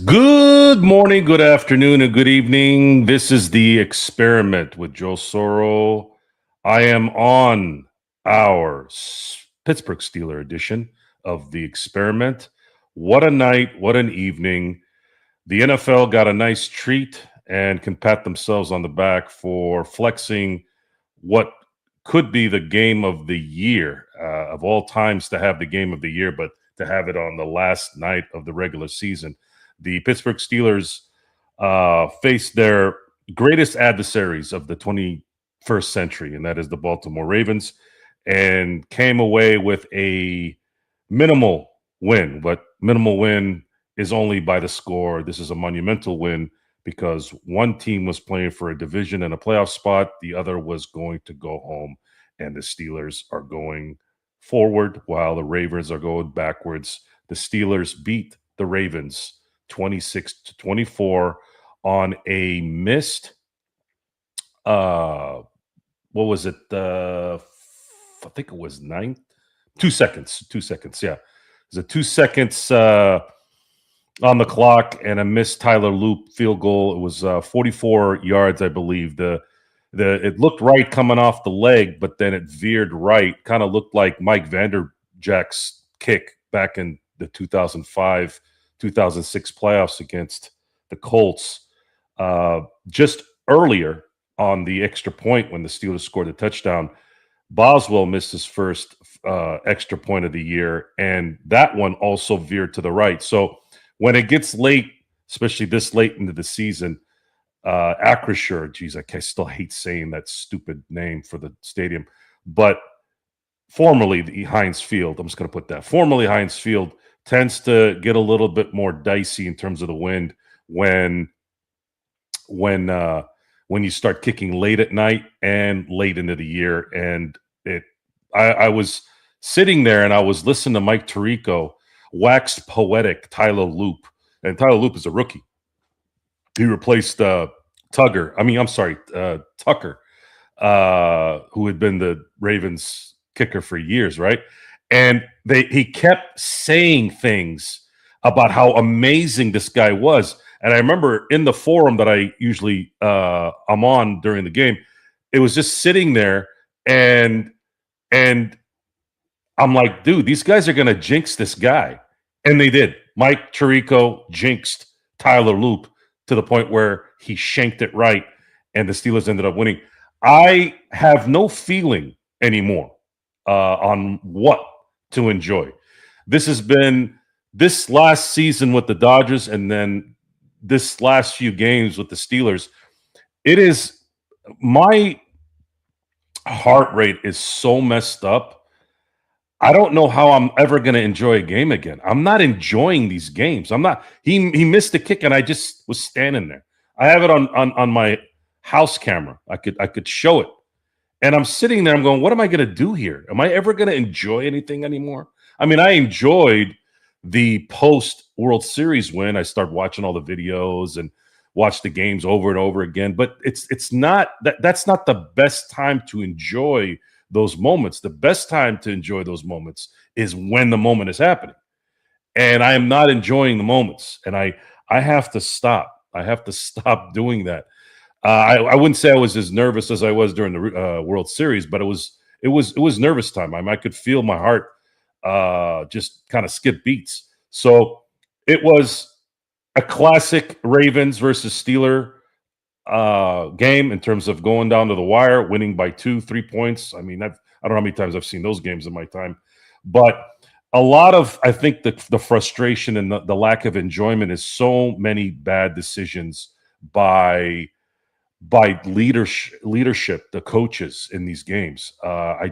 Good morning, good afternoon, and good evening. This is the experiment with Joe Soro. I am on our Pittsburgh Steeler edition of the experiment. What a night, what an evening. The NFL got a nice treat and can pat themselves on the back for flexing what could be the game of the year, of all times to have the game of the year, but to have it on the last night of the regular season. The Pittsburgh Steelers faced their greatest adversaries of the 21st century, and that is the Baltimore Ravens, and came away with a minimal win. But minimal win is only by the score. This is a monumental win because one team was playing for a division and a playoff spot. The other was going to go home, and the Steelers are going forward while the Ravens are going backwards. The Steelers beat the Ravens 26-24 on a missed what was it? I think it was 2 seconds. 2 seconds, yeah. It was a 2 seconds on the clock and a missed Tyler Loop field goal. It was 44 yards, I believe. It looked right coming off the leg, but then it veered right. Kind of looked like Mike Vanderjack's kick back in the 2005 2006 playoffs against the Colts. Just earlier on the extra point when the Steelers scored a touchdown, Boswell missed his first extra point of the year, and that one also veered to the right. So when it gets late, especially this late into the season, Acrisure, geez, I still hate saying that stupid name for the stadium, but formerly the Heinz Field, I'm just going to put that, formerly Heinz Field, tends to get a little bit more dicey in terms of the wind when you start kicking late at night and late into the year. And I was sitting there and I was listening to Mike Tirico waxed poetic Tyler Loop, and Tyler Loop is a rookie. He replaced Tucker, who had been the Ravens kicker for years, right? And he kept saying things about how amazing this guy was. And I remember in the forum that I usually I'm on during the game, it was just sitting there, and I'm like, dude, these guys are going to jinx this guy. And they did. Mike Tirico jinxed Tyler Loop to the point where he shanked it right, and the Steelers ended up winning. I have no feeling anymore on what to enjoy. This has been this last season with the Dodgers, and then this last few games with the Steelers. It is, my heart rate is so messed up. I don't know how I'm ever going to enjoy a game again. I'm not enjoying these games. I'm not. He missed a kick, and I just was standing there. I have it on my house camera. I could show it. And I'm sitting there, I'm going, what am I going to do here? Am I ever going to enjoy anything anymore? I mean, I enjoyed the post-World Series win. I started watching all the videos and watch the games over and over again. But it's not that's not the best time to enjoy those moments. The best time to enjoy those moments is when the moment is happening. And I am not enjoying the moments. And I have to stop. I have to stop doing that. I wouldn't say I was as nervous as I was during the World Series, but it was nervous time. I could feel my heart just kind of skip beats. So it was a classic Ravens versus Steeler game in terms of going down to the wire, winning by 2-3 points. I mean, I don't know how many times I've seen those games in my time, but a lot of, I think, the frustration and the lack of enjoyment is so many bad decisions by leadership, the coaches in these games. I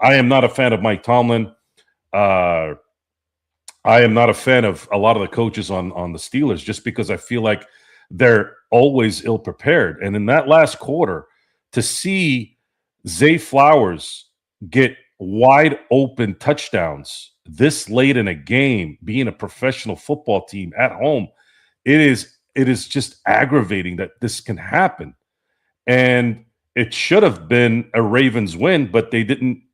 am not a fan of Mike Tomlin. I am not a fan of a lot of the coaches on the Steelers, just because I feel like they're always ill prepared. And in that last quarter, to see Zay Flowers get wide open touchdowns this late in a game, being a professional football team at home, it is just aggravating that this can happen. And it should have been a Ravens win, but they didn't.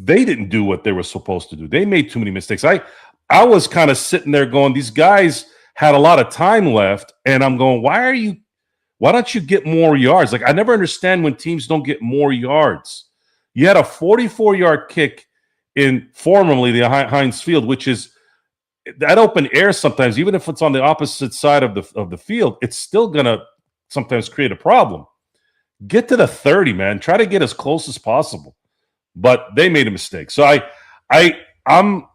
They didn't do what they were supposed to do. They made too many mistakes. I was kind of sitting there going, these guys had a lot of time left, and I'm going, why don't you get more yards? Like, I never understand when teams don't get more yards. You had a 44-yard kick in formerly the Heinz Field, which is that open air sometimes, even if it's on the opposite side of the field, it's still going to sometimes create a problem. Get to the 30, man. Try to get as close as possible. But they made a mistake. So I'm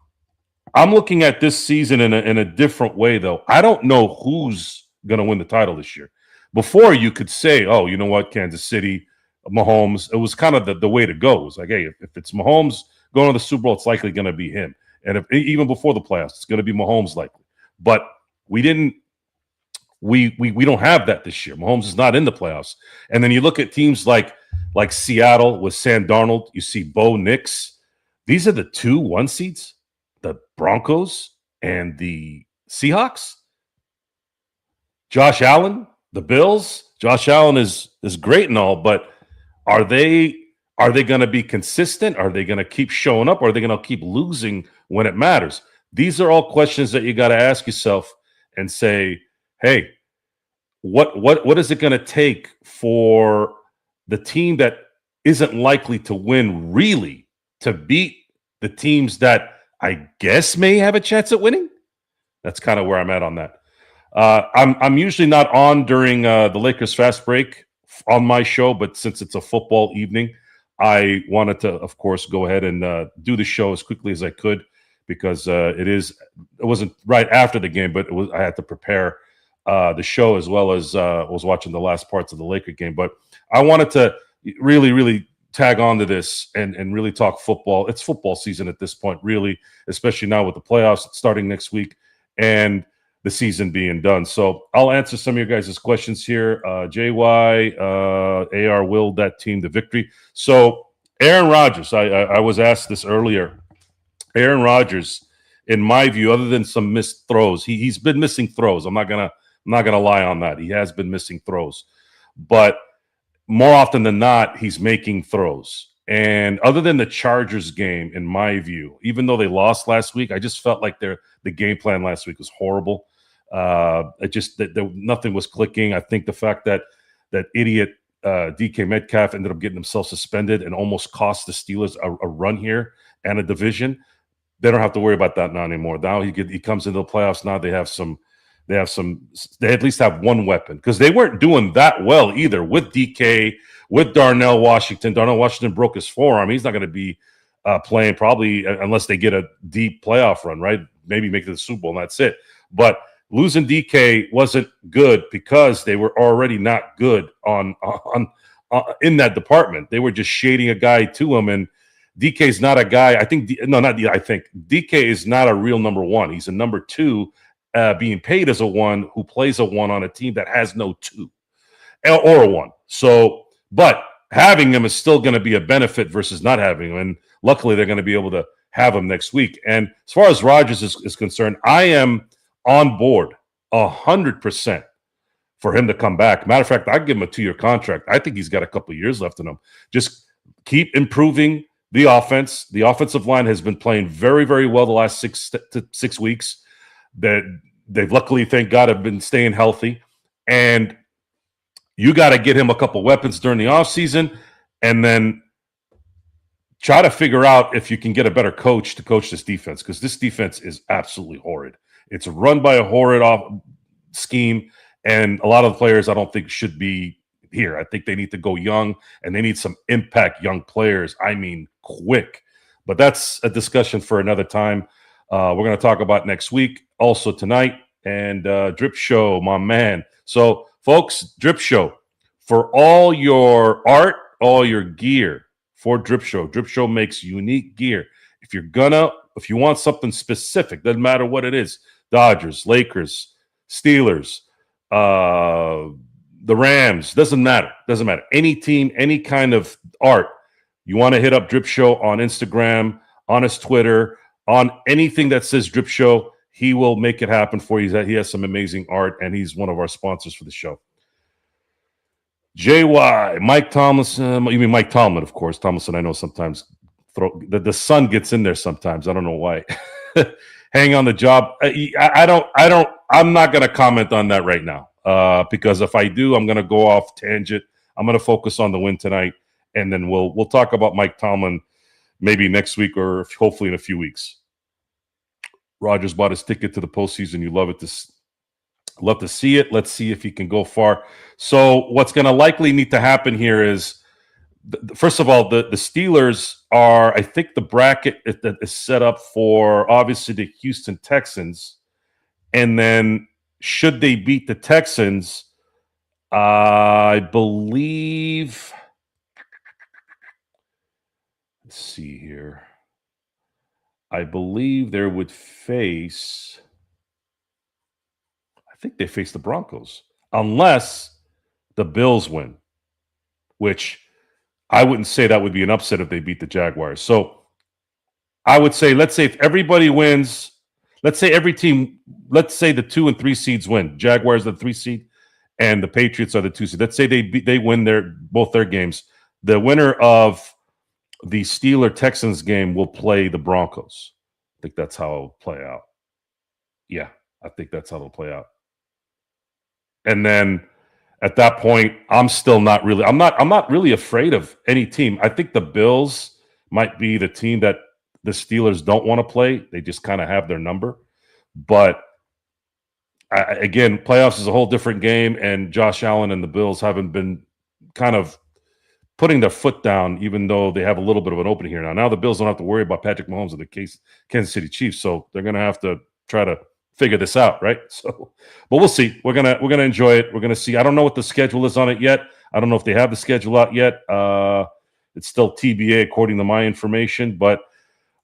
looking at this season in a different way, though. I don't know who's going to win the title this year. Before, you could say, oh, you know what, Kansas City, Mahomes. It was kind of the way to go. It was like, hey, if it's Mahomes going to the Super Bowl, it's likely going to be him. And even before the playoffs, it's going to be Mahomes likely. But we don't have that this year. Mahomes is not in the playoffs. And then you look at teams like Seattle with Sam Darnold. You see Bo Nix. These are the 2 1 seeds, the Broncos and the Seahawks. Josh Allen, the Bills. Josh Allen is great and all, but are they going to be consistent? Are they going to keep showing up? Or are they going to keep losing when it matters? These are all questions that you got to ask yourself and say, hey, what is it going to take for the team that isn't likely to win really to beat the teams that I guess may have a chance at winning? That's kind of where I'm at on that. I'm usually not on during the Lakers fast break on my show, but since it's a football evening, I wanted to, of course, go ahead and do the show as quickly as I could because it wasn't right after the game, but I had to prepare the show as well as was watching the last parts of the Laker game. But I wanted to really, really tag on to this and really talk football. It's football season at this point, really, especially now with the playoffs starting next week and the season being done. So I'll answer some of your guys' questions here. JY, AR willed that team to victory. So Aaron Rodgers, I was asked this earlier. Aaron Rodgers, in my view, other than some missed throws, he's been missing throws. I'm not gonna lie on that. He has been missing throws, but more often than not, he's making throws. And other than the Chargers game, in my view, even though they lost last week, I just felt like the game plan last week was horrible. Nothing was clicking. I think the fact that idiot DK Metcalf ended up getting himself suspended and almost cost the Steelers a run here and a division. They don't have to worry about that now anymore. Now he comes into the playoffs. Now they at least have one weapon because they weren't doing that well either with DK, with Darnell Washington. Darnell Washington broke his forearm. He's not going to be playing probably unless they get a deep playoff run, right? Maybe make it to the Super Bowl and that's it. But losing DK wasn't good because they were already not good on in that department. They were just shading a guy to him, and DK is not a guy. DK is not a real number one. He's a number two, being paid as a one who plays a one on a team that has no two or a one. So, but having him is still going to be a benefit versus not having him. And luckily, they're going to be able to have him next week. And as far as Rodgers is concerned, I am on board 100% for him to come back. Matter of fact, I'd give him a 2-year contract. I think he's got a couple of years left in him. Just keep improving the offense. The offensive line has been playing very, very well the last 6 weeks. They've luckily, thank God, have been staying healthy. And you got to get him a couple weapons during the offseason and then try to figure out if you can get a better coach to coach this defense, because this defense is absolutely horrid. It's run by a horrid scheme, and a lot of the players I don't think should be here. I think they need to go young, and they need some impact young players. I mean, quick. But that's a discussion for another time. We're going to talk about next week, also tonight, and Drip Show, my man. So, folks, Drip Show, for all your art, all your gear for Drip Show makes unique gear. If you want something specific, doesn't matter what it is, Dodgers, Lakers, Steelers, the Rams, doesn't matter. Any team, any kind of art, you want to hit up Drip Show on Instagram, on his Twitter, on anything that says Drip Show, he will make it happen for you. He has some amazing art, and he's one of our sponsors for the show. JY, Mike Tomlinson. You mean Mike Tomlin, of course. Tomlinson, I know sometimes the sun gets in there sometimes. I don't know why. hang on the job. I'm not going to comment on that right now because if I do, I'm going to go off tangent. I'm going to focus on the win tonight, and then we'll talk about Mike Tomlin maybe next week or hopefully in a few weeks. Rodgers bought his ticket to the postseason. You love to see it. Let's see if he can go far. So what's going to likely need to happen here is, first of all, the Steelers are, I think the bracket that is set up for obviously the Houston Texans. And then should they beat the Texans, I believe, let's see here. I believe they would face, I think they face the Broncos, unless the Bills win, which I wouldn't say that would be an upset if they beat the Jaguars. So I would say, let's say if everybody wins, let's say every team, let's say the 2 and 3 seeds win. Jaguars are the 3 seed, and the Patriots are the 2 seed. Let's say they win both their games. The winner of the Steeler-Texans game will play the Broncos. I think that's how it'll play out. Yeah, I think that's how it'll play out. And then at that point, I'm not really afraid of any team. I think the Bills might be the team that the Steelers don't want to play. They just kind of have their number. But again, playoffs is a whole different game, and Josh Allen and the Bills haven't been kind of putting their foot down, even though they have a little bit of an opening here. Now the Bills don't have to worry about Patrick Mahomes of the Kansas City Chiefs, so they're going to have to try to figure this out, right? So, but we'll see. We're gonna enjoy it. We're gonna see. I don't know what the schedule is on it yet. I don't know if they have the schedule out yet. It's still TBA according to my information, but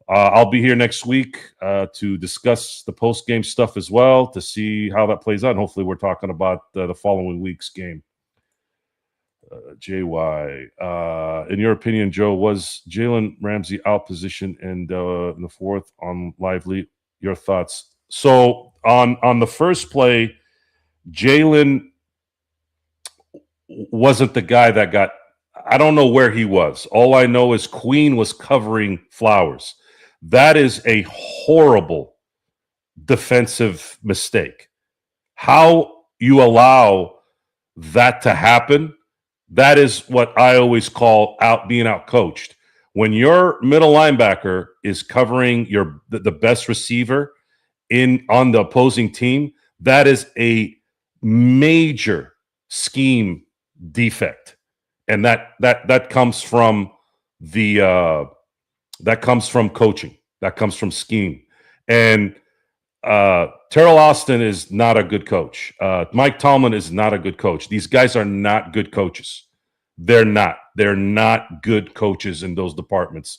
I'll be here next week to discuss the post-game stuff as well, to see how that plays out. And hopefully we're talking about the following week's game. JY, in your opinion, Joe, was Jalen Ramsey out position in the fourth on Lively? Your thoughts? So on the first play, Jalen wasn't the guy that got – I don't know where he was. All I know is Queen was covering Flowers. That is a horrible defensive mistake. How you allow that to happen, that is what I always call being out-coached. When your middle linebacker is covering the best receiver on the opposing team, that is a major scheme defect, and that comes from coaching, that comes from scheme. And Terrell Austin is not a good coach. Mike Tomlin is not a good coach. These guys are not good coaches. They're not good coaches in those departments.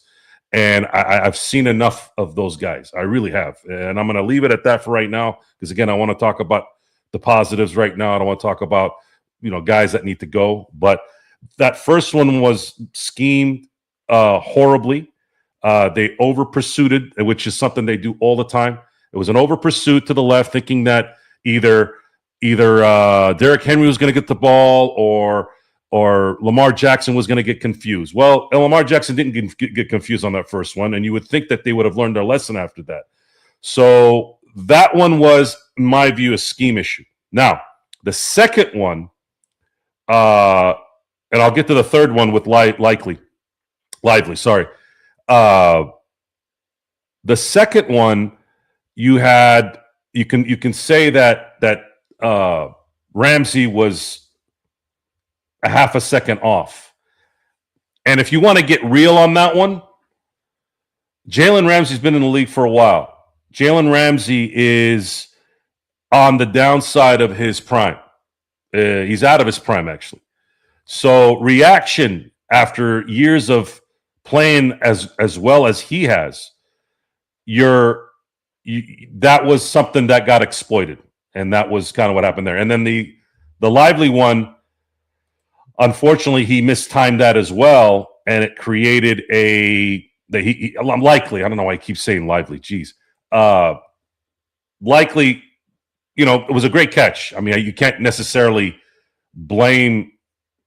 And I've seen enough of those guys. I really have. And I'm going to leave it at that for right now, because, again, I want to talk about the positives right now. I don't want to talk about, guys that need to go. But that first one was schemed horribly. They over-pursuited, which is something they do all the time. It was an over-pursuit to the left, thinking that either Derrick Henry was going to get the ball or Lamar Jackson was going to get confused. Well, Lamar Jackson didn't get confused on that first one, and you would think that they would have learned their lesson after that. So that one was, in my view, a scheme issue. Now, the second one, and I'll get to the third one with Lively. Sorry. The second one, you can say that Ramsey was a half a second off. And if you want to get real on that one, Jalen Ramsey's been in the league for a while. Jalen Ramsey is on the downside of his prime. He's out of his prime, actually. So reaction after years of playing as well as he has, that was something that got exploited. And that was kind of what happened there. And then the Lively one, unfortunately, he mistimed that as well, and it created likely. I don't know why I keep saying Lively. Geez, likely. It was a great catch. I mean, you can't necessarily blame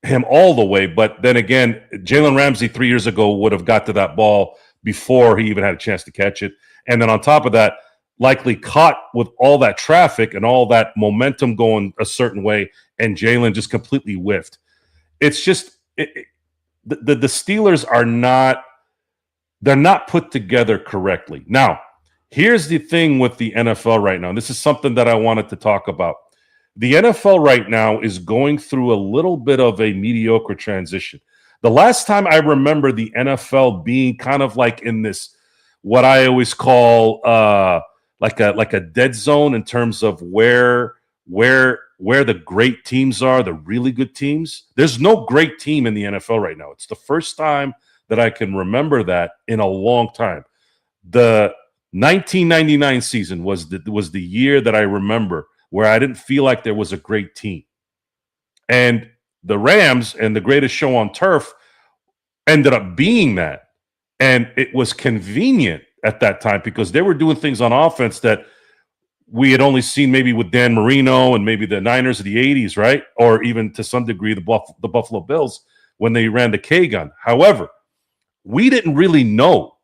him all the way, but then again, Jalen Ramsey 3 years ago would have got to that ball before he even had a chance to catch it. And then on top of that, likely caught with all that traffic and all that momentum going a certain way, and Jalen just completely whiffed. It's just the Steelers are not, they're not put together correctly. Now, here's the thing with the NFL right now. This is something that I wanted to talk about. The NFL right now is going through a little bit of a mediocre transition. The last time I remember the NFL being kind of like in this, what I always call like a dead zone in terms of where the great teams are, the really good teams. There's no great team in the NFL right now. It's the first time that I can remember that in a long time. The 1999 season was the year that I remember where I didn't feel like there was a great team. And the Rams and the greatest show on turf ended up being that. And it was convenient at that time because they were doing things on offense that we had only seen maybe with Dan Marino and maybe the Niners of the 80s, right? Or even to some degree the Buffalo Bills when they ran the K gun. However, we didn't really know.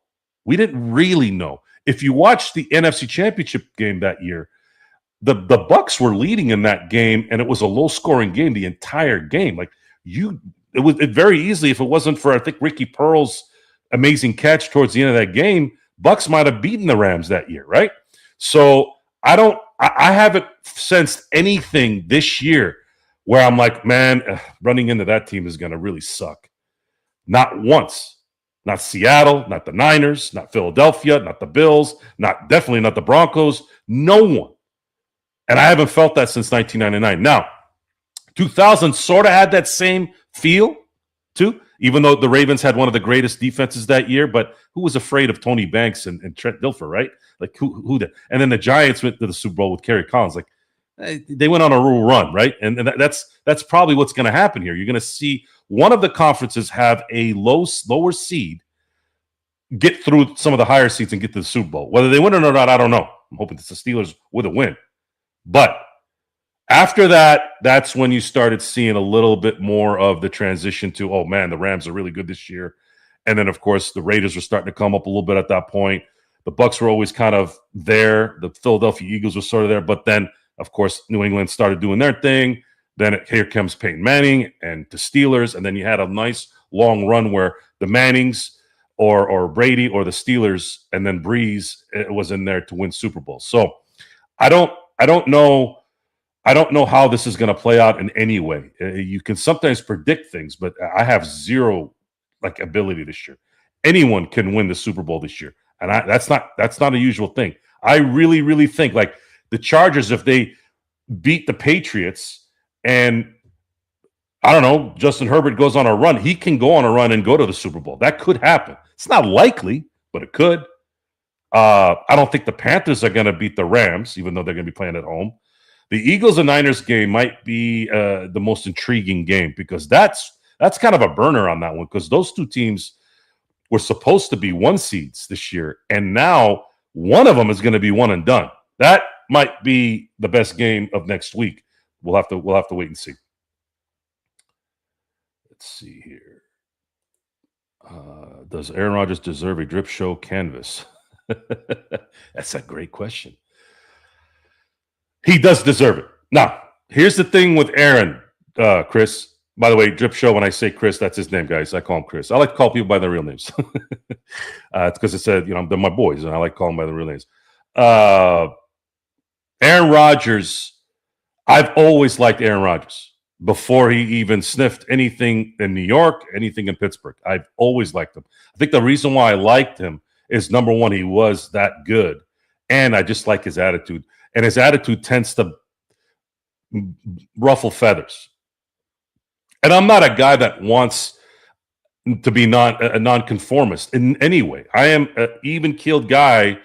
If you watch the NFC Championship game that year, the Bucs were leading in that game, and it was a low-scoring game the entire game. It very easily, if it wasn't for, I think, Ricky Pearl's amazing catch towards the end of that game, Bucs might have beaten the Rams that year, right? So I haven't sensed anything this year where I'm like, man, running into that team is going to really suck. Not once. Not Seattle, not the Niners, not Philadelphia, not the Bills, definitely not the Broncos, no one. And I haven't felt that since 1999. Now, 2000 sort of had that same feel, too, even though the Ravens had one of the greatest defenses that year. But who was afraid of Tony Banks and Trent Dilfer, right? Like, who did? And then the Giants went to the Super Bowl with Kerry Collins. Like, they went on a real run, right? And that's probably what's going to happen here. You're going to see one of the conferences have a lower seed get through some of the higher seeds and get to the Super Bowl. Whether they win it or not, I don't know. I'm hoping it's the Steelers with a win. But after that, that's when you started seeing a little bit more of the transition to, oh, man, the Rams are really good this year. And then, of course, the Raiders were starting to come up a little bit at that point. The Bucs were always kind of there. The Philadelphia Eagles were sort of there. But then, of course, New England started doing their thing. Then here comes Peyton Manning and the Steelers. And then you had a nice long run where the Mannings or Brady or the Steelers and then Breeze was in there to win Super Bowl. So I don't know how this is going to play out in any way. You can sometimes predict things, but I have zero ability this year. Anyone can win the Super Bowl this year. And that's not a usual thing. I really, really think the Chargers, if they beat the Patriots and I don't know, Justin Herbert goes on a run, he can go on a run and go to the Super Bowl. That could happen. It's not likely, but it could. I don't think the Panthers are going to beat the Rams, even though they're going to be playing at home. The Eagles and Niners game might be the most intriguing game because that's kind of a burner on that one because those two teams were supposed to be one seeds this year, and now one of them is going to be one and done. That might be the best game of next week. We'll have to wait and see. Let's see here. Does Aaron Rodgers deserve a drip show canvas? That's a great question. He does deserve it. Now, here's the thing with Aaron, Chris. By the way, drip show, when I say Chris, that's his name, guys. I call him Chris. I like to call people by their real names. It's because it said, they're my boys, and I like calling them by their real names. Aaron Rodgers, I've always liked Aaron Rodgers. Before he even sniffed anything in New York, anything in Pittsburgh. I've always liked him. I think the reason why I liked him is, number one, he was that good. And I just like his attitude. And his attitude tends to ruffle feathers. And I'm not a guy that wants to be a nonconformist in any way. I am an even-keeled guy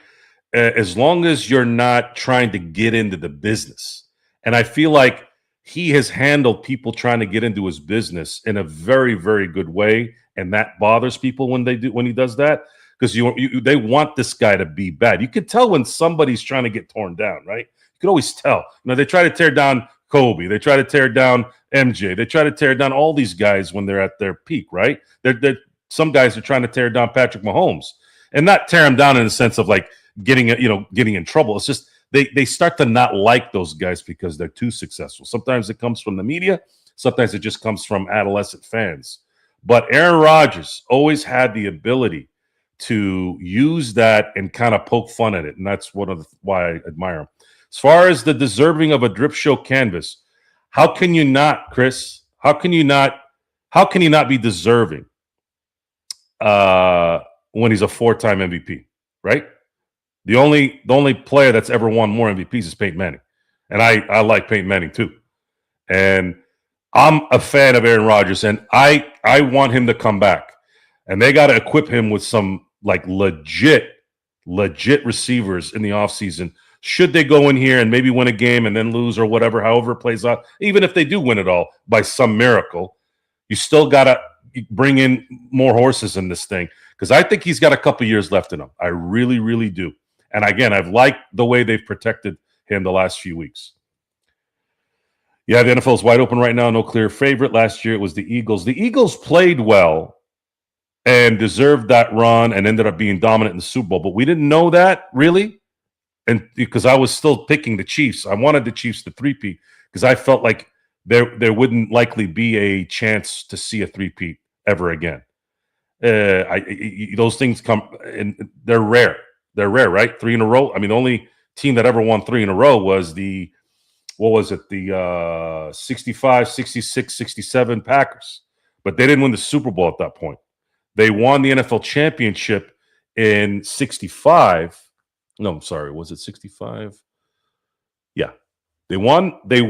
as long as you're not trying to get into the business. And I feel like he has handled people trying to get into his business in a very, very good way, and that bothers people when he does that because they want this guy to be bad. You could tell when somebody's trying to get torn down, right? You could always tell. They try to tear down Kobe, they try to tear down MJ, they try to tear down all these guys when they're at their peak, right? Some guys are trying to tear down Patrick Mahomes, and not tear him down in the sense of getting in trouble. It's just they start to not like those guys because they're too successful. Sometimes it comes from the media. Sometimes it just comes from adolescent fans. But Aaron Rodgers always had the ability to use that and kind of poke fun at it, and that's why I admire him. As far as the deserving of a drip show canvas, how can you not, Chris? How can he not be deserving when he's a 4-time MVP, right? The only player that's ever won more MVPs is Peyton Manning, and I like Peyton Manning too. And I'm a fan of Aaron Rodgers, and I want him to come back, and they got to equip him with some like legit receivers in the offseason. Should they go in here and maybe win a game and then lose or whatever, however it plays out, even if they do win it all by some miracle, you still got to bring in more horses in this thing, because I think he's got a couple years left in him. I really, really do. And again, I've liked the way they've protected him the last few weeks. Yeah, the NFL is wide open right now. No clear favorite. Last year it was the Eagles. The Eagles played well and deserved that run and ended up being dominant in the Super Bowl. But we didn't know that, really. And because I was still picking the Chiefs. I wanted the Chiefs to three-peat because I felt like there wouldn't likely be a chance to see a three-peat ever again. Those things come, and they're rare. They're rare, right? 3 in a row. I mean, the only team that ever won 3 in a row was the 65, 66, 67 Packers. But they didn't win the Super Bowl at that point. They won the NFL championship in 65. No, I'm sorry. Was it 65? Yeah. They won the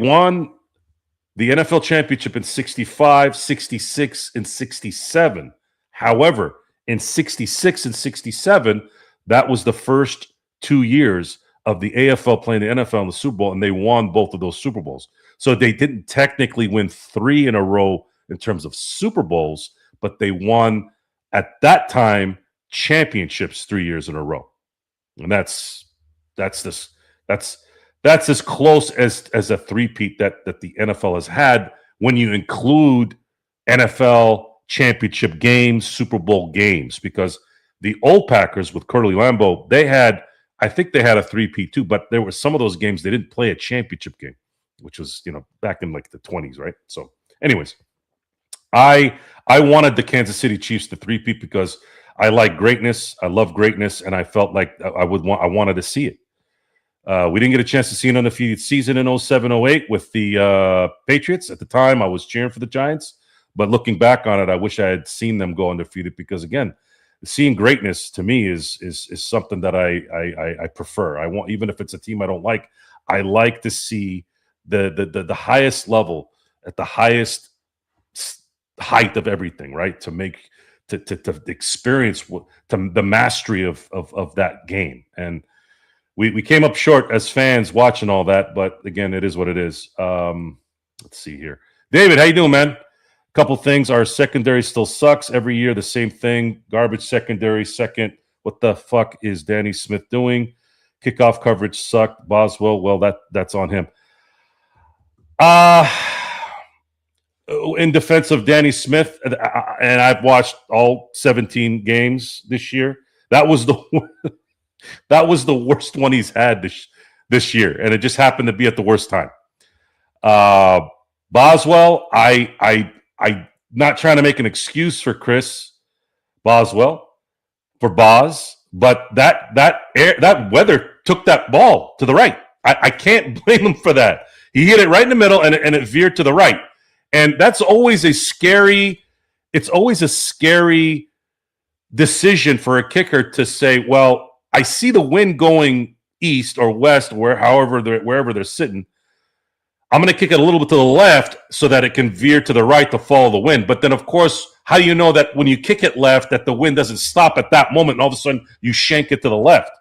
NFL championship in 65, 66, and 67. However, in 66 and 67, that was the first 2 years of the AFL playing the NFL in the Super Bowl, and they won both of those Super Bowls. So they didn't technically win 3 in a row in terms of Super Bowls, but they won at that time championships 3 years in a row. And that's as close as a three-peat that the NFL has had when you include NFL championship games, Super Bowl games, because the old Packers with Curly Lambeau, I think they had a three-peat too, but there were some of those games they didn't play a championship game, which was, back in like the 20s, right? So anyways, I wanted the Kansas City Chiefs to three-peat because I like greatness. I love greatness, and I felt like I wanted to see it. We didn't get a chance to see an undefeated season in 07-08 with the Patriots. At the time, I was cheering for the Giants, but looking back on it, I wish I had seen them go undefeated because, again, seeing greatness to me is something that I prefer. I want, even if it's a team I don't like, I like to see the highest level at the highest height of everything, right? To experience the mastery of that game. And we came up short as fans watching all that, but again, it is what it is. Let's see here. David, how you doing, man? Couple things. Our secondary still sucks. Every year, the same thing. Garbage secondary, second. What the fuck is Danny Smith doing? Kickoff coverage sucked. Boswell, well, that's on him. In defense of Danny Smith, and I've watched all 17 games this year, that was the worst one he's had this year, and it just happened to be at the worst time. Boswell, I'm not trying to make an excuse for Chris Boswell, for Boz, but that weather took that ball to the right. I can't blame him for that. He hit it right in the middle, and it veered to the right. And that's always a scary decision for a kicker to say, well, I see the wind going east or west, wherever they're sitting. I'm going to kick it a little bit to the left so that it can veer to the right to follow the wind. But then, of course, how do you know that when you kick it left that the wind doesn't stop at that moment and all of a sudden you shank it to the left?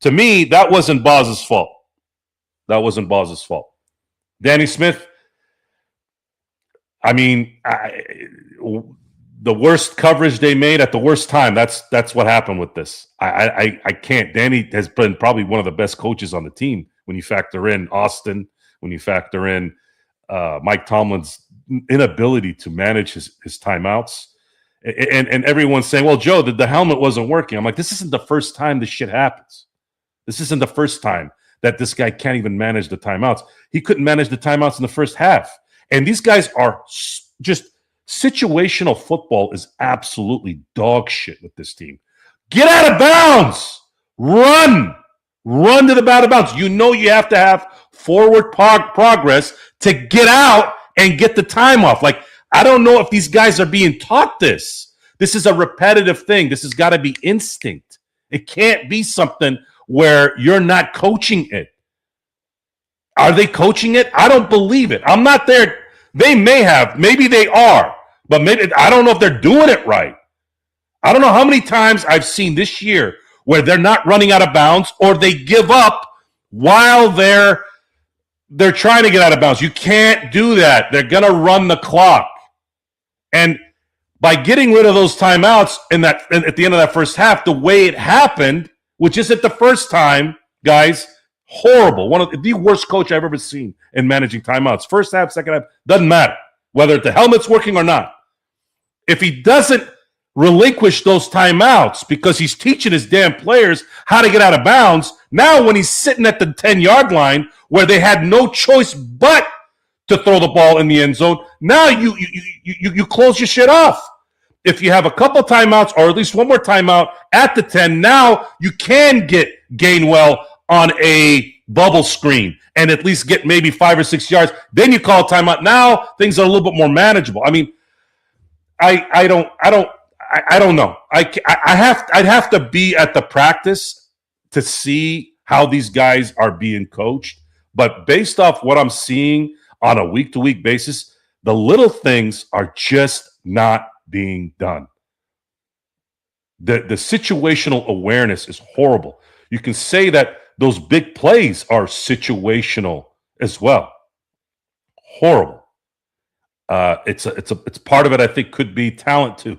To me, that wasn't Boz's fault. Danny Smith, I mean, the worst coverage they made at the worst time. That's what happened with this. I can't. Danny has been probably one of the best coaches on the team when you factor in Austin, when you factor in Mike Tomlin's inability to manage his timeouts, and everyone's saying, "Well, Joe, the helmet wasn't working." I'm like, this isn't the first time this shit happens. This isn't the first time that this guy can't even manage the timeouts. He couldn't manage the timeouts in the first half. And these guys are just situational football is absolutely dog shit with this team. Get out of bounds. Run to the out of bounds. You know you have to have forward progress to get out and get the time off. Like, I don't know if these guys are being taught this. This is a repetitive thing. This has got to be instinct. It can't be something where you're not coaching it. Are they coaching it? I don't believe it. I'm not there. They may have. Maybe they are. But maybe I don't know if they're doing it right. I don't know how many times I've seen this year where they're not running out of bounds or they give up while they're trying to get out of bounds. You can't do that. They're going to run the clock. And by getting rid of those timeouts at the end of that first half, the way it happened, which isn't the first time, guys, horrible. One of the worst coach I've ever seen in managing timeouts. First half, second half, doesn't matter whether the helmet's working or not. If he doesn't relinquish those timeouts because he's teaching his damn players how to get out of bounds, now when he's sitting at the 10-yard line where they had no choice but to throw the ball in the end zone, now you close your shit off. If you have a couple timeouts or at least one more timeout at the 10, now you can get Gainwell on a bubble screen and at least get maybe 5 or 6 yards. Then you call a timeout. Now things are a little bit more manageable. I mean, I don't know. I'd have to be at the practice to see how these guys are being coached. But based off what I'm seeing on a week-to-week basis, the little things are just not being done. The situational awareness is horrible. You can say that those big plays are situational as well. Horrible. It's part of it. I think could be talent too.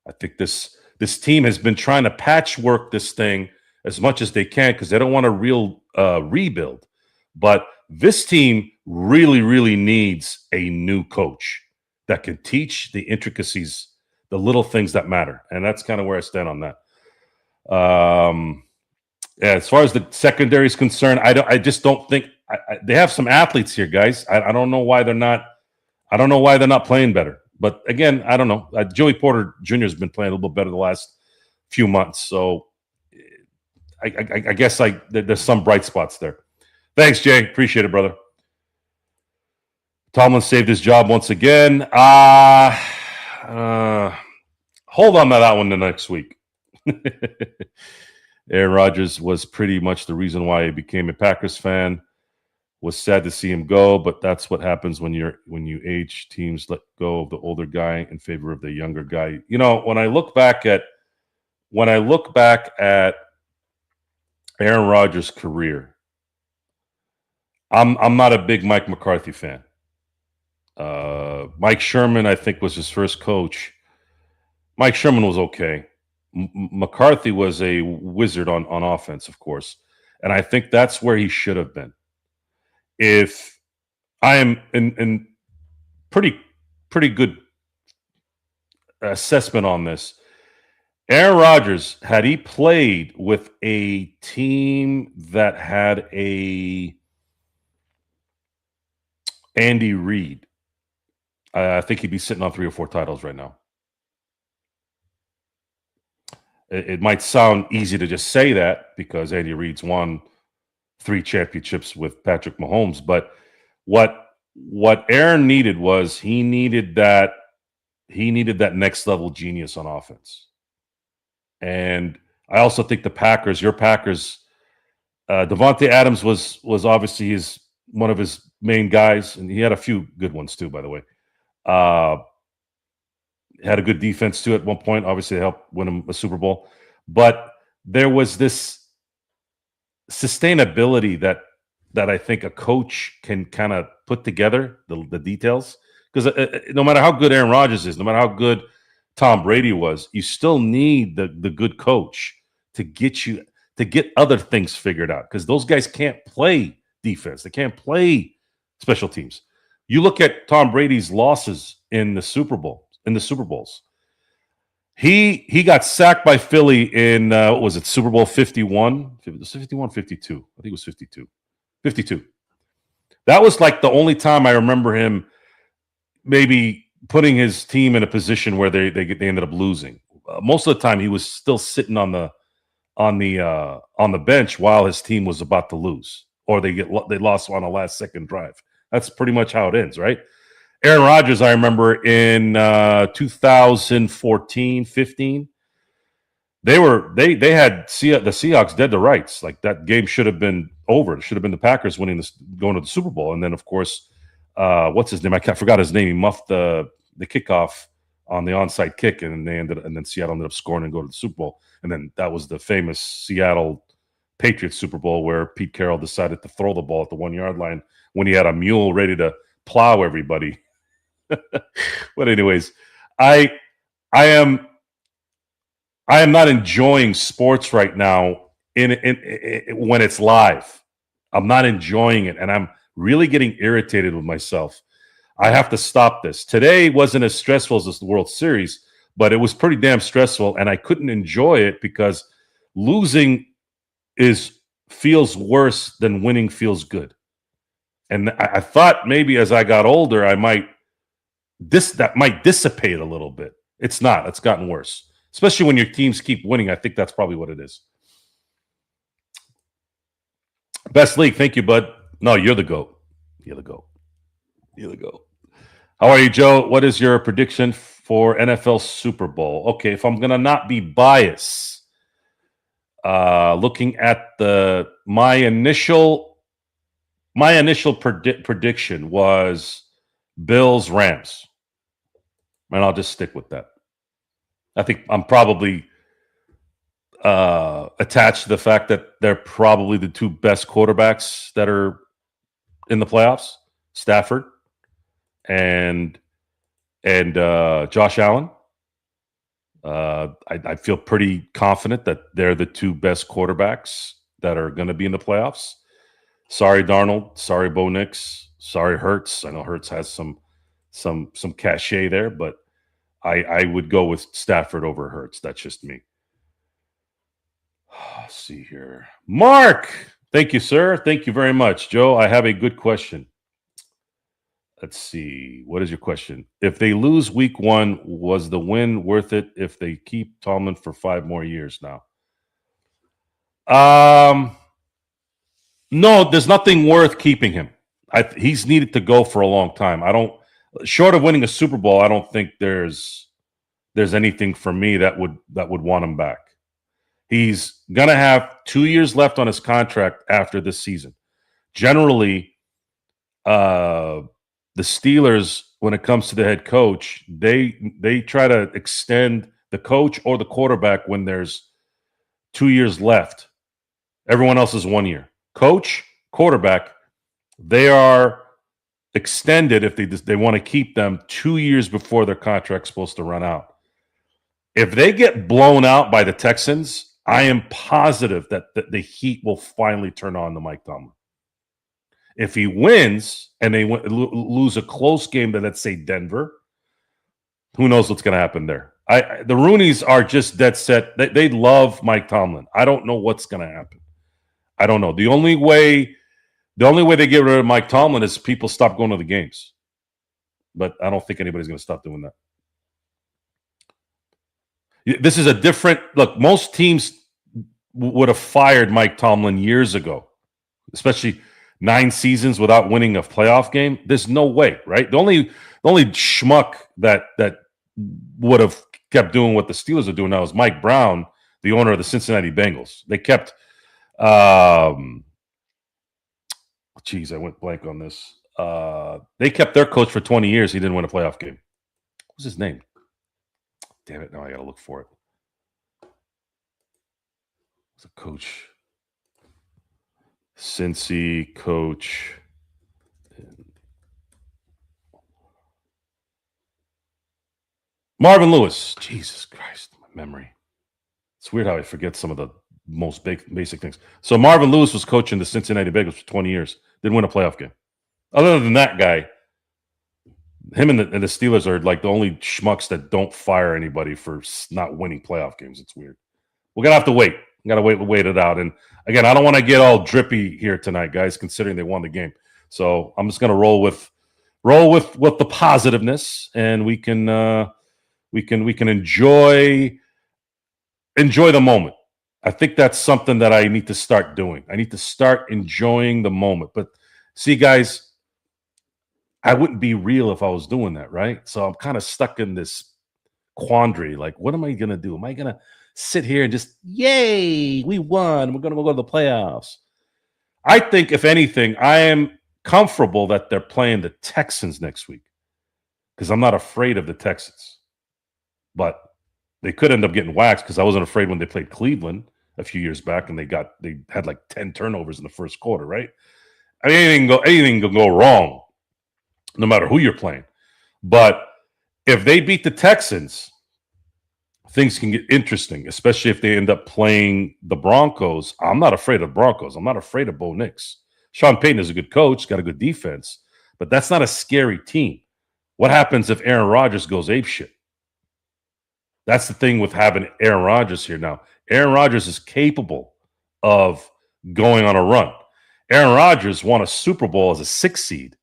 I think this team has been trying to patchwork this thing as much as they can because they don't want a real rebuild. But this team really, really needs a new coach that can teach the intricacies, the little things that matter. And that's kind of where I stand on that. Yeah, as far as the secondary is concerned, I just don't think they have some athletes here, guys. I don't know why they're not. I don't know why they're not playing better. But again, I don't know. Joey Porter Jr. has been playing a little bit better the last few months. So I guess there's some bright spots there. Thanks, Jay. Appreciate it, brother. Tomlin saved his job once again. Hold on to that one the next week. Aaron Rodgers was pretty much the reason why he became a Packers fan. Was sad to see him go, but that's what happens when you age. Teams let go of the older guy in favor of the younger guy. You know, when I look back at Aaron Rodgers' career, I'm not a big Mike McCarthy fan. Mike Sherman, I think, was his first coach. Mike Sherman was okay. McCarthy was a wizard on offense, of course, and I think that's where he should have been. If I am in pretty good assessment on this, Aaron Rodgers, had he played with a team that had a Andy Reid, I think he'd be sitting on 3 or 4 titles right now. It might sound easy to just say that because Andy Reid's won 3 championships with Patrick Mahomes, but what Aaron needed was he needed that next level genius on offense. And I also think your Packers, Devontae Adams was obviously one of his main guys, and he had a few good ones too, by the way. Had a good defense too at one point. Obviously, they helped win him a Super Bowl, but there was this sustainability that I think a coach can kind of put together the details. Because no matter how good Aaron Rodgers is, no matter how good Tom Brady was, you still need the good coach to get other things figured out. Because those guys can't play defense, they can't play special teams. You look at Tom Brady's losses in the Super Bowls. He got sacked by Philly in what was it, Super Bowl 51? 51, 52. I think it was 52. 52. That was like the only time I remember him maybe putting his team in a position where they ended up losing. Most of the time, he was still sitting on the bench while his team was about to lose, or they lost on a last second drive. That's pretty much how it ends, right? Aaron Rodgers, I remember in 2014, 15, they had the Seahawks dead to rights. Like that game should have been over. It should have been the Packers winning this, going to the Super Bowl, and then of course, what's his name? I forgot his name. He muffed the kickoff on the onside kick, and then Seattle ended up scoring and go to the Super Bowl. And then that was the famous Seattle Patriots Super Bowl where Pete Carroll decided to throw the ball at the 1 yard line when he had a mule ready to plow everybody. But anyways, I am not enjoying sports right now in when it's live. I'm not enjoying it, and I'm really getting irritated with myself. I have to stop this. Today wasn't as stressful as the World Series, but it was pretty damn stressful, and I couldn't enjoy it because losing feels worse than winning feels good. And I thought maybe as I got older, that might dissipate a little bit. It's not. It's gotten worse, especially when your teams keep winning. I think that's probably what it is. Best league. Thank you, bud. No, you're the GOAT. You're the GOAT. You're the GOAT. How are you, Joe? What is your prediction for NFL Super Bowl? Okay, if I'm going to not be biased, looking at my initial prediction was Bills Rams, and I'll just stick with that. I think I'm probably attached to the fact that they're probably the two best quarterbacks that are in the playoffs, Stafford and Josh Allen. I feel pretty confident that they're the two best quarterbacks that are going to be in the playoffs. Sorry, Darnold. Sorry, Bo Nix. Sorry, Hurts. I know Hurts has some cachet there, but I would go with Stafford over Hurts. That's just me. Let's see here. Mark, thank you, sir. Thank you very much. Joe, I have a good question. Let's see. What is your question? If they lose week 1, was the win worth it if they keep Tomlin for 5 more years now? No, there's nothing worth keeping him. He's needed to go for a long time. Short of winning a Super Bowl, I don't think there's anything for me that would want him back. He's going to have 2 years left on his contract after this season. Generally, the Steelers, when it comes to the head coach, they try to extend the coach or the quarterback when there's 2 years left. Everyone else is 1 year. Coach, quarterback, they are extended if they want to keep them 2 years before their contract's supposed to run out. If they get blown out by the Texans, I am positive that the heat will finally turn on to Mike Tomlin. If he wins and they lose a close game to, let's say, Denver, who knows what's going to happen there? The Rooneys are just dead set. They love Mike Tomlin. I don't know what's going to happen. I don't know. The only way they get rid of Mike Tomlin is people stop going to the games. But I don't think anybody's going to stop doing that. This is a different look. Most teams would have fired Mike Tomlin years ago, especially 9 seasons without winning a playoff game. There's no way, right? The only schmuck that would have kept doing what the Steelers are doing now is Mike Brown, the owner of the Cincinnati Bengals. They kept, I went blank on this. They kept their coach for 20 years. He didn't win a playoff game. What's his name? Damn it! Now I got to look for it. It's a coach. Cincy coach. Marvin Lewis. Jesus Christ, my memory. It's weird how I forget some of the most basic things. So Marvin Lewis was coaching the Cincinnati Bengals for 20 years. Didn't win a playoff game. Other than that guy, Him and the Steelers are like the only schmucks that don't fire anybody for not winning playoff games. It's weird. We're gonna have to wait. We gotta wait it out. And again, I don't want to get all drippy here tonight, guys, considering they won the game. So I'm just gonna roll with the positiveness, and we can enjoy the moment. I think that's something that I need to start doing. I need to start enjoying the moment. But see, guys, I wouldn't be real if I was doing that, right? So I'm kind of stuck in this quandary. Like, what am I going to do? Am I going to sit here and just, yay, we won. We're going to go to the playoffs. I think, if anything, I am comfortable that they're playing the Texans next week because I'm not afraid of the Texans. But they could end up getting waxed because I wasn't afraid when they played Cleveland a few years back and they had like 10 turnovers in the first quarter, right? I mean, anything can go wrong no matter who you're playing. But if they beat the Texans, things can get interesting, especially if they end up playing the Broncos. I'm not afraid of Broncos. I'm not afraid of Bo Nix. Sean Payton is a good coach, got a good defense, but that's not a scary team. What happens if Aaron Rodgers goes apeshit? That's the thing with having Aaron Rodgers here now. Aaron Rodgers is capable of going on a run. Aaron Rodgers won a Super Bowl as a 6th seed,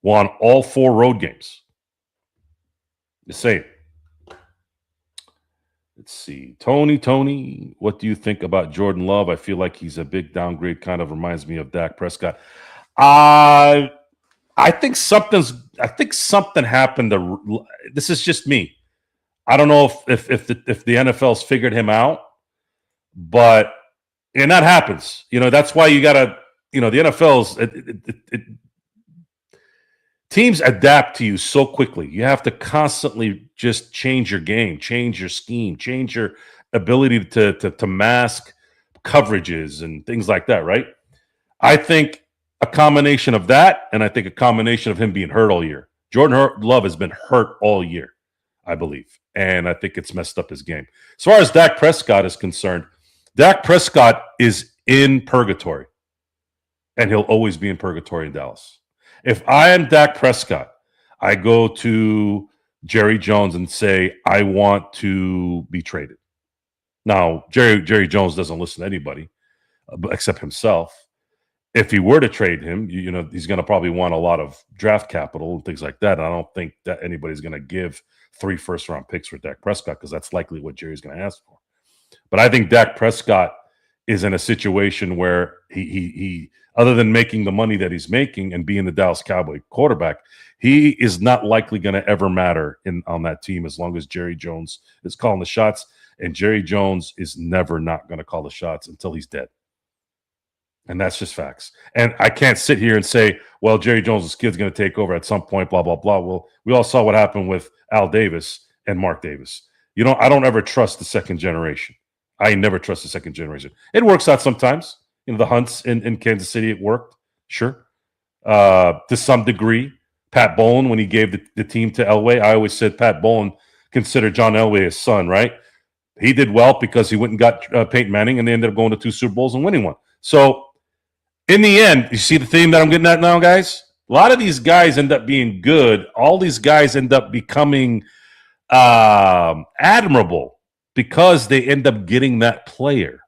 won all 4 road games. The same. Let's see. Tony, what do you think about Jordan Love? I feel like he's a big downgrade. Kind of reminds me of Dak Prescott. I think something happened. This is just me. I don't know if the NFL's figured him out, but that happens. That's why you gotta. The NFL's teams adapt to you so quickly. You have to constantly just change your game, change your scheme, change your ability to mask coverages and things like that. Right? I think a combination of that, and I think a combination of him being hurt all year. Jordan Love has been hurt all year, I believe. And I think it's messed up his game. As far as Dak Prescott is concerned, Dak Prescott is in purgatory. And he'll always be in purgatory in Dallas. If I am Dak Prescott, I go to Jerry Jones and say, I want to be traded. Now, Jerry Jones doesn't listen to anybody except himself. If he were to trade him, he's going to probably want a lot of draft capital and things like that. And I don't think that anybody's going to give 3 first-round picks for Dak Prescott because that's likely what Jerry's going to ask for. But I think Dak Prescott is in a situation where he other than making the money that he's making and being the Dallas Cowboy quarterback, he is not likely going to ever matter on that team as long as Jerry Jones is calling the shots. And Jerry Jones is never not going to call the shots until he's dead. And that's just facts. And I can't sit here and say, well, Jerry Jones' kid's going to take over at some point, blah, blah, blah. Well, we all saw what happened with Al Davis and Mark Davis. I don't ever trust the second generation. I never trust the second generation. It works out sometimes. The Hunts in Kansas City, it worked. Sure. To some degree. Pat Bowlen, when he gave the team to Elway, I always said Pat Bowlen considered John Elway his son, right? He did well because he went and got Peyton Manning, and they ended up going to 2 Super Bowls and winning one. So, in the end, you see the theme that I'm getting at now, guys? A lot of these guys end up being good. All these guys end up becoming admirable because they end up getting that player,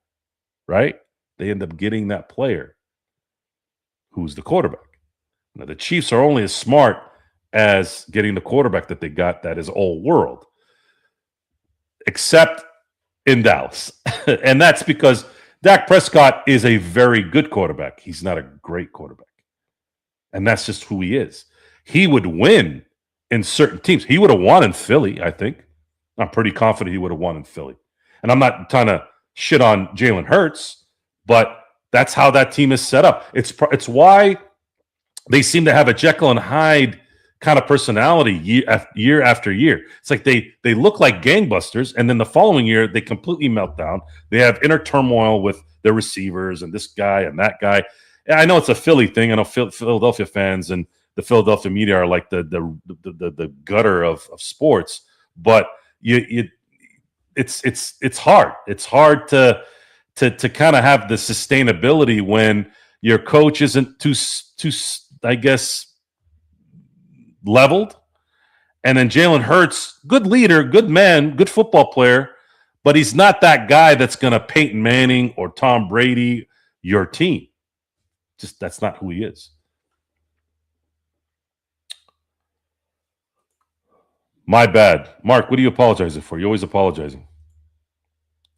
right? They end up getting that player who's the quarterback. Now, the Chiefs are only as smart as getting the quarterback that they got that is all world, except in Dallas. And that's because Dak Prescott is a very good quarterback. He's not a great quarterback. And that's just who he is. He would win in certain teams. He would have won in Philly, I think. I'm pretty confident he would have won in Philly. And I'm not trying to shit on Jalen Hurts, but that's how that team is set up. It's why they seem to have a Jekyll and Hyde kind of personality year after year. It's like they look like gangbusters, and then the following year they completely melt down. They have inner turmoil with their receivers and this guy and that guy. And I know it's a Philly thing. I know Philadelphia fans and the Philadelphia media are like the gutter of sports, but it's hard. It's hard to kind of have the sustainability when your coach isn't too I guess leveled. And then Jalen Hurts, good leader, good man, good football player, but he's not that guy that's going to Peyton Manning or Tom Brady your team. Just that's not who he is. My bad. Mark, what are you apologizing for? You're always apologizing.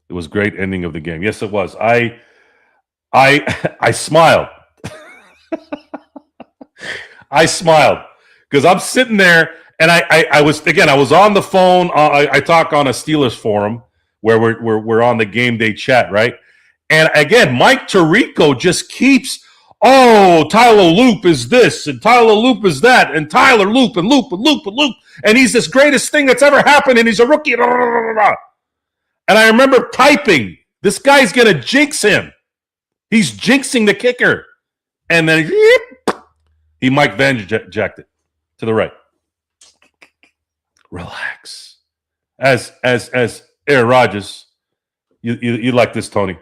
It was great ending of the game. Yes, it was. I smiled. I smiled because I'm sitting there and I was on the phone. I talk on a Steelers forum where we're on the game day chat, right? And again, Mike Tirico just keeps, oh, Tyler Loop is this, and Tyler Loop is that, and Tyler Loop, and Loop, and Loop, and Loop, and he's this greatest thing that's ever happened, and he's a rookie. And I remember typing, this guy's going to jinx him. He's jinxing the kicker. And then he Mike Van jacked it to the right. Relax. As Aaron Rodgers, you like this, Tony.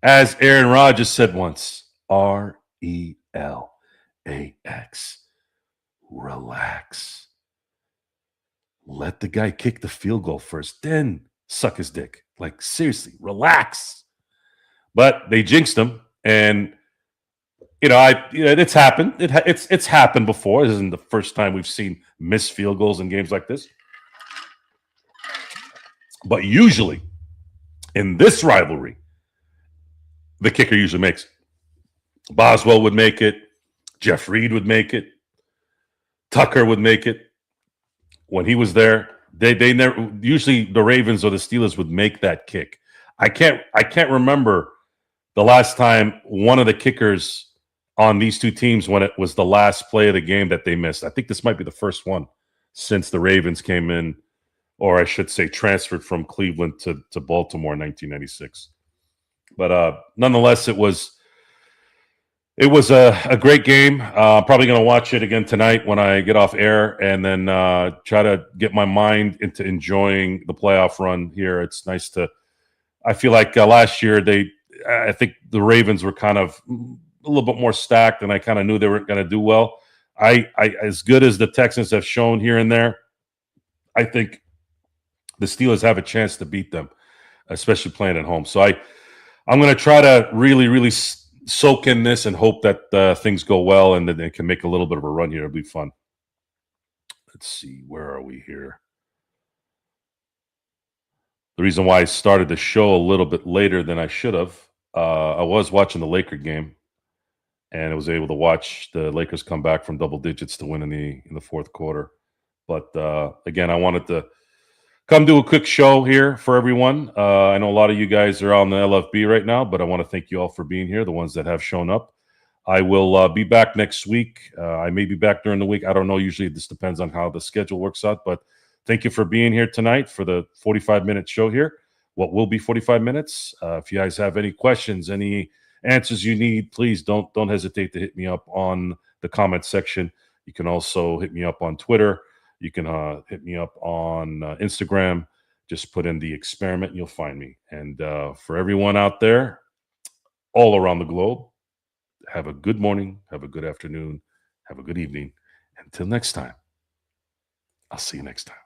As Aaron Rodgers said once, RELAX. Relax. Let the guy kick the field goal first, then suck his dick. Like, seriously, relax. But they jinxed him, and it's happened. It's happened before. This isn't the first time we've seen missed field goals in games like this. But usually, in this rivalry, the kicker usually makes it. Boswell would make it. Jeff Reed would make it. Tucker would make it. When he was there, they never. Usually, the Ravens or the Steelers would make that kick. I can't remember the last time one of the kickers on these two teams when it was the last play of the game that they missed. I think this might be the first one since the Ravens came in, or I should say transferred from Cleveland to Baltimore in 1996. But nonetheless, it was a great game. Probably going to watch it again tonight when I get off air, and then try to get my mind into enjoying the playoff run here. It's nice to. I feel like last year I think the Ravens were kind of a little bit more stacked, and I kind of knew they weren't going to do well. I as good as the Texans have shown here and there, I think the Steelers have a chance to beat them, especially playing at home. So I'm going to try to really, really soak in this and hope that things go well and that they can make a little bit of a run here. It'll be fun. Let's see. Where are we here? The reason why I started the show a little bit later than I should have, I was watching the Laker game, and I was able to watch the Lakers come back from double digits to win in the fourth quarter. But again, I wanted to come do a quick show here for everyone. I know a lot of you guys are on the LFB right now, but I want to thank you all for being here, the ones that have shown up. I will be back next week. I may be back during the week. I don't know. Usually this depends on how the schedule works out, but thank you for being here tonight for the 45-minute show here. What will be 45 minutes. If you guys have any questions, any answers you need, please don't hesitate to hit me up on the comment section. You can also hit me up on Twitter. You can hit me up on Instagram. Just put in the experiment and you'll find me. And for everyone out there, all around the globe, have a good morning, have a good afternoon, have a good evening. Until next time, I'll see you next time.